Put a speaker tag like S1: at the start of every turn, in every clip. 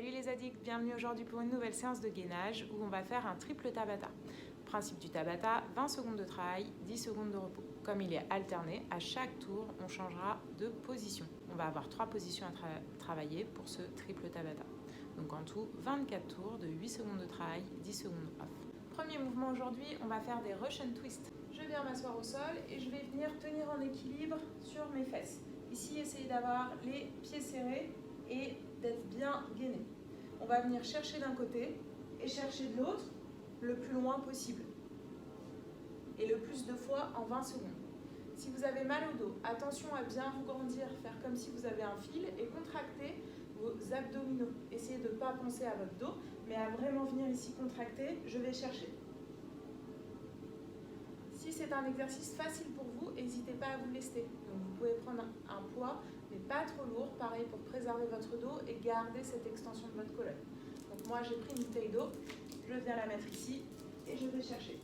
S1: Salut les addicts, bienvenue aujourd'hui pour une nouvelle séance de gainage où on va faire un triple Tabata. Principe du Tabata, 20 secondes de travail, 10 secondes de repos. Comme il est alterné, à chaque tour, on changera de position. On va avoir 3 positions à travailler pour ce triple Tabata. Donc en tout, 24 tours de 8 secondes de travail, 10 secondes off. Premier mouvement aujourd'hui, on va faire des Russian twists. Je viens m'asseoir au sol et je vais venir tenir en équilibre sur mes fesses. Ici, essayez d'avoir les pieds serrés et d'être bien gainé. On va venir chercher d'un côté et chercher de l'autre le plus loin possible. Et le plus de fois en 20 secondes. Si vous avez mal au dos, attention à bien vous grandir, faire comme si vous avez un fil et contracter vos abdominaux. Essayez de ne pas penser à votre dos, mais à vraiment venir ici contracter, je vais chercher. Si c'est un exercice facile pour vous, n'hésitez pas à vous lester. Donc vous pouvez prendre un poids, mais pas trop lourd, pareil pour préserver votre dos et garder cette extension de votre colonne. Donc moi j'ai pris une bouteille d'eau, je viens la mettre ici et je vais chercher.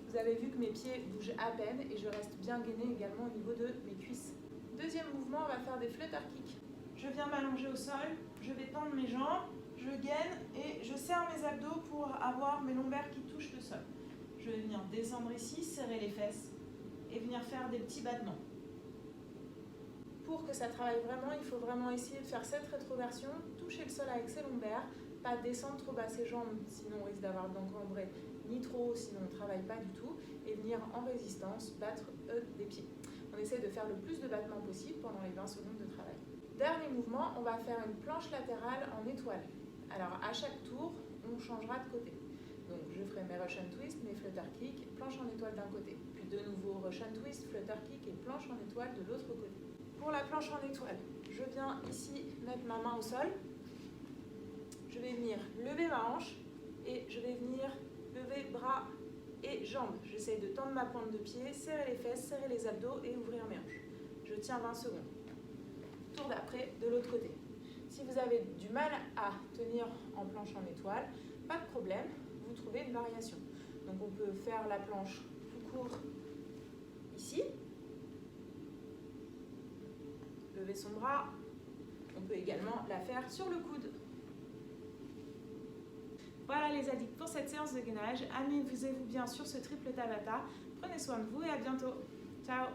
S1: Vous avez vu que mes pieds bougent à peine et je reste bien gainée également au niveau de mes cuisses. Deuxième mouvement, on va faire des flutter kicks. Je viens m'allonger au sol, je vais tendre mes jambes, je gaine et je serre mes abdos pour avoir mes lombaires qui touchent le sol. Je vais venir descendre ici, serrer les fesses et venir faire des petits battements. Pour que ça travaille vraiment, il faut vraiment essayer de faire cette rétroversion, toucher le sol avec ses lombaires, pas descendre trop bas ses jambes, sinon on risque d'avoir d'encombré, ni trop haut, sinon on ne travaille pas du tout, et venir en résistance, battre des pieds. On essaie de faire le plus de battements possible pendant les 20 secondes de travail. Dernier mouvement, on va faire une planche latérale en étoile. Alors à chaque tour, on changera de côté. Donc je ferai mes Russian twist, mes flutter kick, planche en étoile d'un côté. Puis de nouveau Russian twist, flutter kick et planche en étoile de l'autre côté. Pour la planche en étoile, je viens ici mettre ma main au sol. Je vais venir lever ma hanche et je vais venir lever bras et jambes. J'essaye de tendre ma pointe de pied, serrer les fesses, serrer les abdos et ouvrir mes hanches. Je tiens 20 secondes. Tour d'après de l'autre côté. Si vous avez du mal à tenir en planche en étoile, pas de problème, vous trouvez une variation. Donc on peut faire la planche tout court ici, lever son bras, on peut également la faire sur le coude. Voilà les addicts pour cette séance de gainage, amusez-vous bien sur ce triple Tabata, prenez soin de vous et à bientôt, ciao.